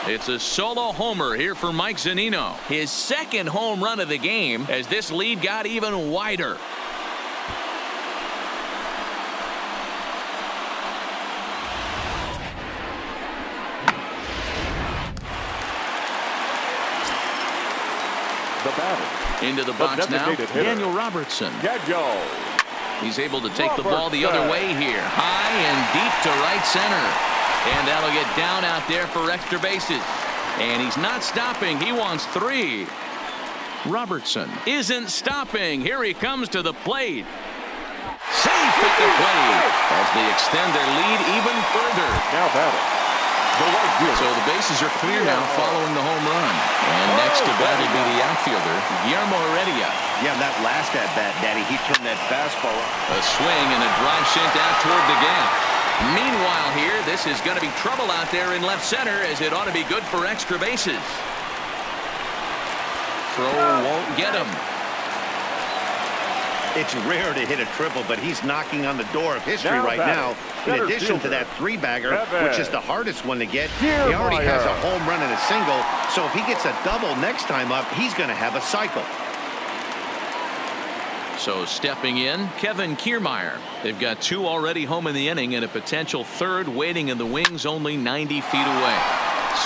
It's a solo homer here for Mike Zunino. His second home run of the game as this lead got even wider. The batter. Into the box now, Daniel Robertson. He's able to take the ball the other way here. High and deep to right center. And that'll get down out there for extra bases. And he's not stopping. He wants 3. Robertson isn't stopping. Here he comes to the plate. Safe at the plate as they extend their lead even further. Now batting. So the bases are clear now following the home run. And next to bat will be the outfielder, Guillermo Heredia. Yeah, that last at-bat, Daddy, he turned that fastball. A swing and a drive sent out toward the gap. Meanwhile here, this is going to be trouble out there in left center as it ought to be good for extra bases. Throw won't get him. It's rare to hit a triple, but he's knocking on the door of history right now. In addition to that 3-bagger, which is the hardest one to get, he already has a home run and a single. So if he gets a double next time up, he's going to have a cycle. So stepping in, Kevin Kiermaier. They've got 2 already home in the inning and a potential 3rd waiting in the wings only 90 feet away.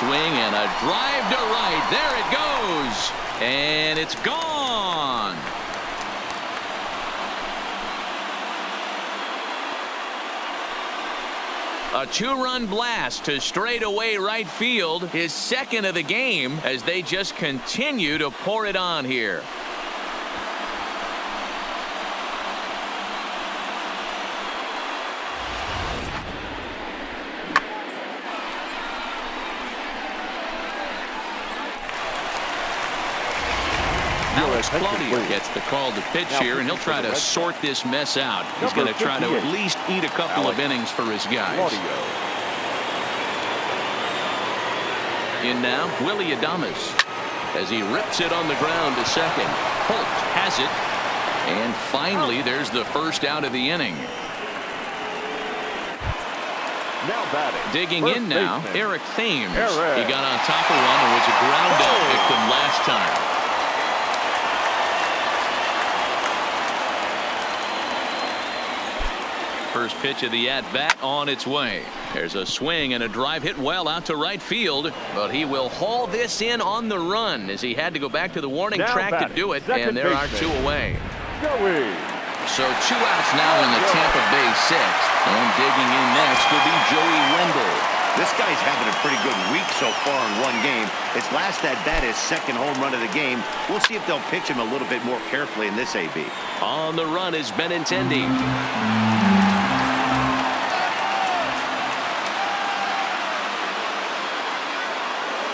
Swing and a drive to right. There it goes. And it's gone. A 2-run blast to straightaway right field, his 2nd of the game as they just continue to pour it on here. Alex Claudio gets the call to pitch here, and he'll try to sort this mess out. He's going to try to at least eat a couple of innings for his guys. In now, Willie Adames as he rips it on the ground to second. Holt has it, and finally there's the first out of the inning. Now batting. Digging in now, Eric Thames. He got on top of one and was a ground out victim last time. First pitch of the at-bat on its way. There's a swing and a drive hit well out to right field, but he will haul this in on the run as he had to go back to the warning track to do it, and there are 2 away. So 2 outs now in the Tampa Bay 6th, and digging in next will be Joey Wendell. This guy's having a pretty good week so far in one game. His last at-bat is 2nd home run of the game. We'll see if they'll pitch him a little bit more carefully in this AB. On the run is Benintendi.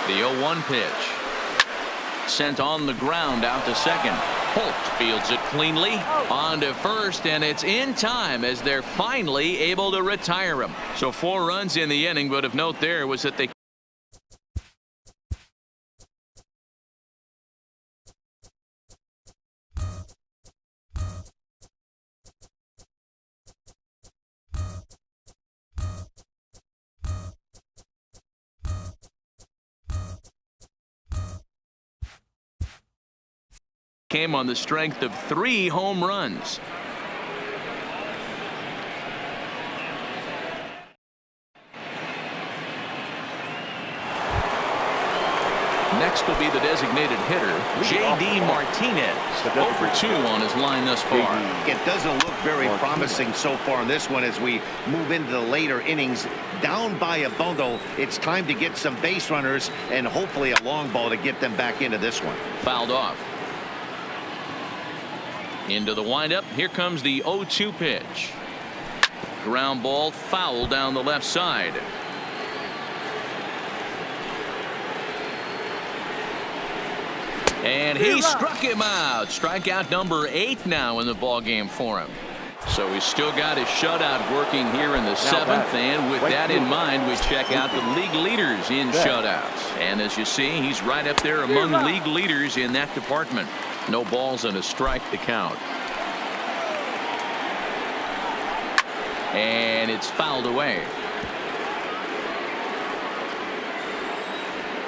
The 0-1 pitch. Sent on the ground out to second. Holt fields it cleanly on to first, and it's in time as they're finally able to retire him. So 4 runs in the inning, but of note there was that they came on the strength of 3 home runs. Next will be the designated hitter, J.D. Martinez. 0-for-2 on his line thus far. It doesn't look very promising so far in this one as we move into the later innings. Down by a bundle, it's time to get some base runners and hopefully a long ball to get them back into this one. Fouled off. Into the windup. Here comes the 0-2 pitch. Ground ball foul down the left side. And he struck him out. Strikeout number 8 now in the ball game for him. So he's still got his shutout working here in the 7th, and with that in mind, we check out the league leaders in shutouts. And as you see, he's right up there among league leaders in that department. No balls and a strike to count. And it's fouled away.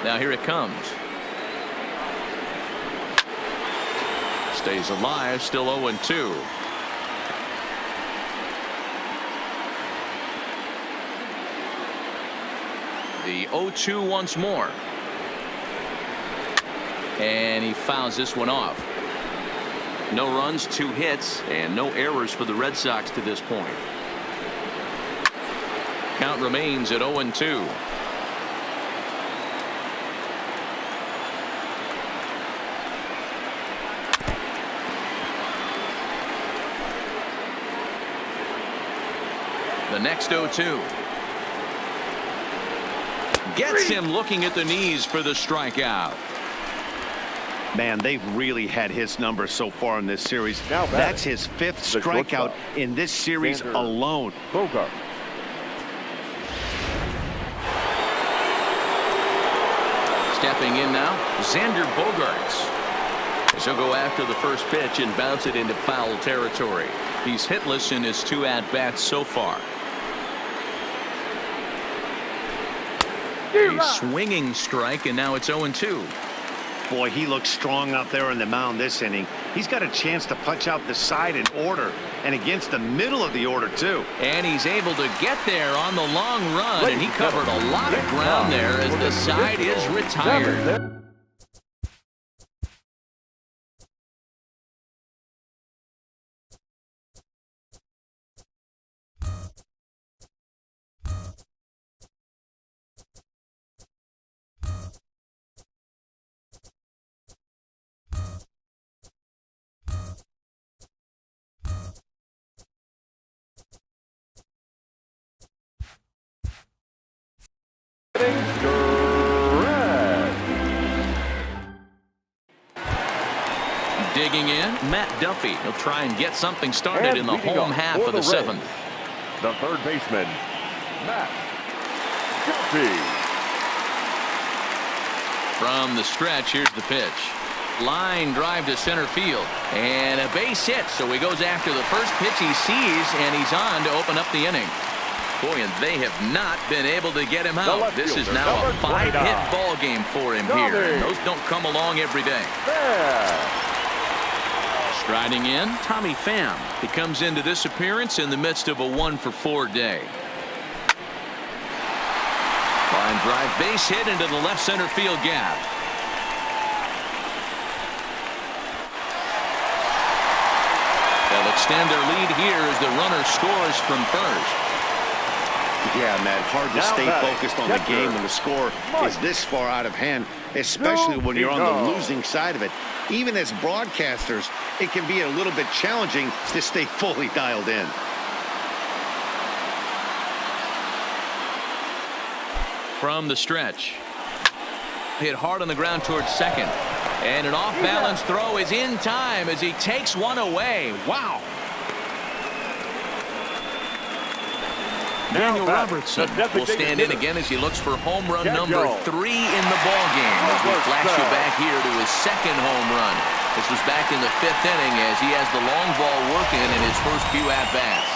Now here it comes. Stays alive, still 0-2. The 0-2 once more. And he fouls this one off. No runs, 2 hits, and no errors for the Red Sox to this point. Count remains at 0-2. The next 0-2. Gets him looking at the knees for the strikeout. Man, they've really had his number so far in this series. That's his 5th strikeout in this series alone. Bogart. Stepping in now, Xander Bogaerts. He'll go after the first pitch and bounce it into foul territory. He's hitless in his 2 at-bats so far. A swinging strike, and now it's 0-2. Boy, he looks strong out there on the mound this inning. He's got a chance to punch out the side in order, and against the middle of the order, too. And he's able to get there on the long run, and he covered a lot of ground there as the side is retired. Digging in, Matt Duffy. He'll try and get something started in the home half of the 7th. The third baseman, Matt Duffy. From the stretch, here's the pitch. Line drive to center field. And a base hit, so he goes after the first pitch he sees, and he's on to open up the inning. Boy, and they have not been able to get him out. This is now a 5-hit ball game for him here. And those don't come along every day. Striding in, Tommy Pham. He comes into this appearance in the midst of a 1-for-4 day. Line drive base hit into the left center field gap. They'll extend their lead here as the runner scores from first. Yeah, Matt, hard to stay focused on the game when the score is this far out of hand, especially when you're on the losing side of it. Even as broadcasters, it can be a little bit challenging to stay fully dialed in. From the stretch. Hit hard on the ground towards second. And an off-balance throw is in time as he takes one away. Wow. Daniel Robertson will stand in again as he looks for home run number 3 in the ballgame. As we flash you back here to his 2nd home run. This was back in the 5th inning as he has the long ball working in his first few at-bats.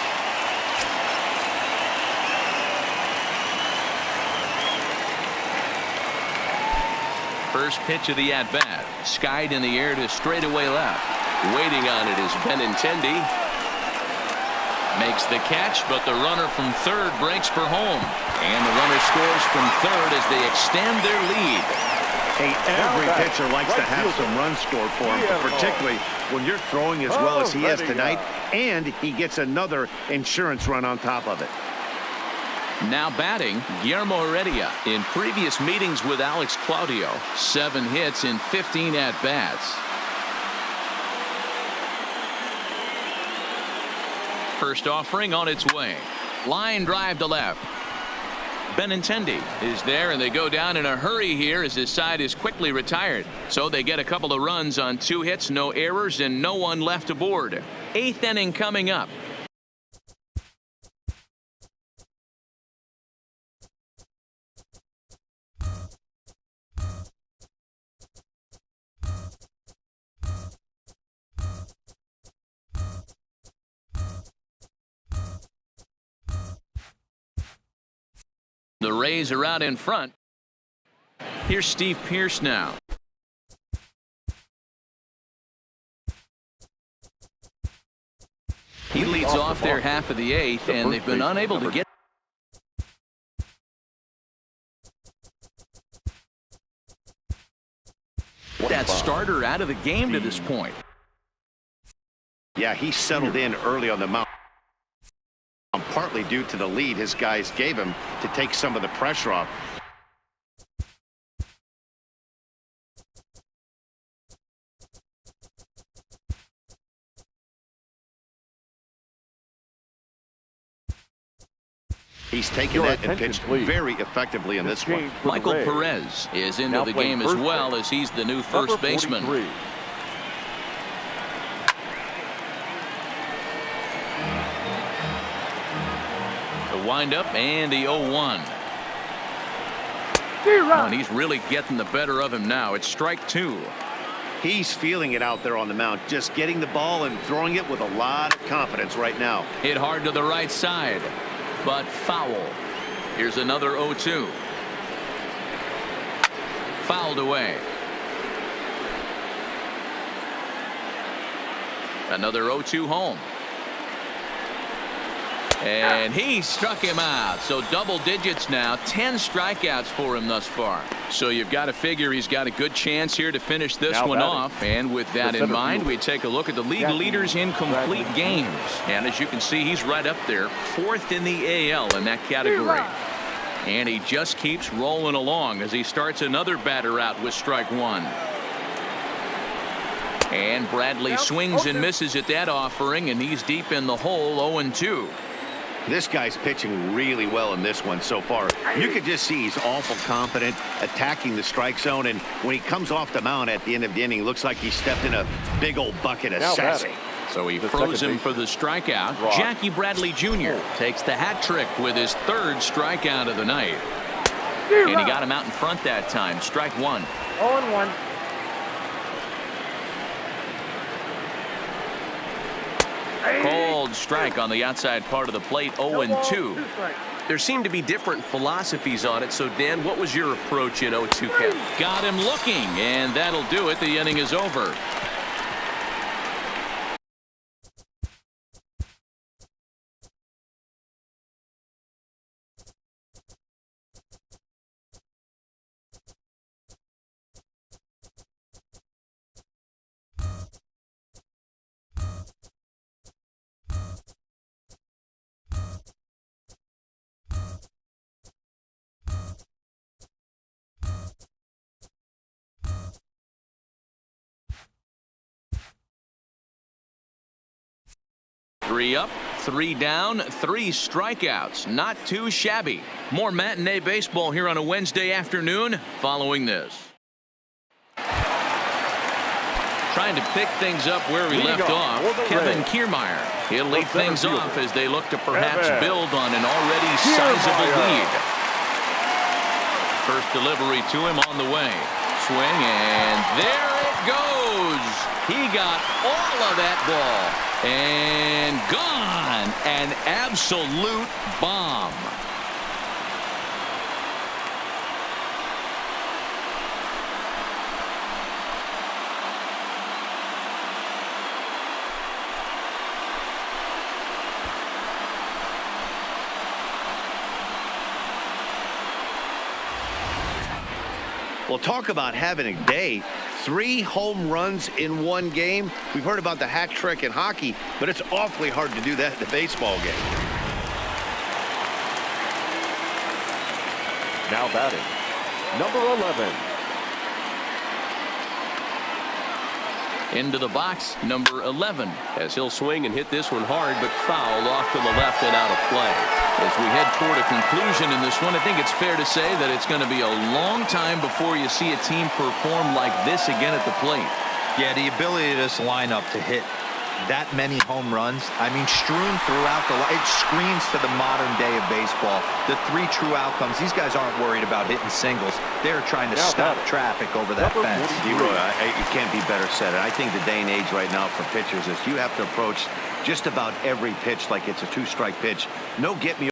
First pitch of the at-bat. Skied in the air to straightaway left. Waiting on it is Benintendi. Makes the catch, but the runner from third breaks for home. And the runner scores from third as they extend their lead. Hey, every pitcher likes to have some runs scored for him, but particularly when you're throwing as well as he is tonight, and he gets another insurance run on top of it. Now batting, Guillermo Heredia. In previous meetings with Alex Claudio, 7 hits in 15 at-bats. First offering on its way. Line drive to left. Benintendi is there, and they go down in a hurry here as his side is quickly retired. So they get a couple of runs on 2 hits, no errors, and no one left aboard. 8th inning coming up. The Rays are out in front. Here's Steve Pearce now. He leads off their half of the eighth, and they've been unable to get that starter out of the game to this point. Yeah, he settled in early on the mound, partly due to the lead his guys gave him to take some of the pressure off. He's taken that and pitched very effectively in this one. Michael Perez is into the game as well, as he's the new first baseman. The windup and the 0-1. And he's really getting the better of him now. It's strike two. He's feeling it out there on the mound, just getting the ball and throwing it with a lot of confidence right now. Hit hard to the right side, but foul. Here's another 0-2. Fouled away. Another 0-2 home. And he struck him out. So double digits now. 10 strikeouts for him thus far. So you've got to figure he's got a good chance here to finish this one off. And with that in mind, we take a look at the league leaders in complete games. And as you can see, he's right up there, 4th in the AL in that category. And he just keeps rolling along as he starts another batter out with strike one. And Bradley swings and misses at that offering, and he's deep in the hole, 0-2. This guy's pitching really well in this one so far. You could just see he's awful confident, attacking the strike zone, and when he comes off the mound at the end of the inning, looks like he stepped in a big old bucket of sassy. So he froze him for the strikeout. Jackie Bradley Jr. takes the hat trick with his 3rd strikeout of the night. And he got him out in front that time. Strike one. 0-1. Cold strike on the outside part of the plate, 0-2. There seem to be different philosophies on it. So, Dan, what was your approach in 0-2 count? Got him looking, and that'll do it. The inning is over. Three up, 3 down, 3 strikeouts. Not too shabby. More matinee baseball here on a Wednesday afternoon following this. Trying to pick things up where we left off, Kevin Kiermaier. He'll lead things off as they look to perhaps build on an already sizable lead. First delivery to him on the way. Swing, and there it goes. He got all of that ball. And gone. An absolute bomb. Well, talk about having a day. 3 home runs in one game. We've heard about the hat trick in hockey, but it's awfully hard to do that in a baseball game. Now batting, number 11. Into the box, number 11. As he'll swing and hit this one hard, but foul off to the left and out of play. As we head toward a conclusion in this one, I think it's fair to say that it's going to be a long time before you see a team perform like this again at the plate. Yeah, the ability of this lineup to hit that many home runs, I mean, strewn throughout it screams to the modern day of baseball. The 3 true outcomes. These guys aren't worried about hitting singles. They're trying to stop traffic over that fence. It can't be better said. I think the day and age right now for pitchers is you have to approach just about every pitch like it's a 2-strike pitch. No get me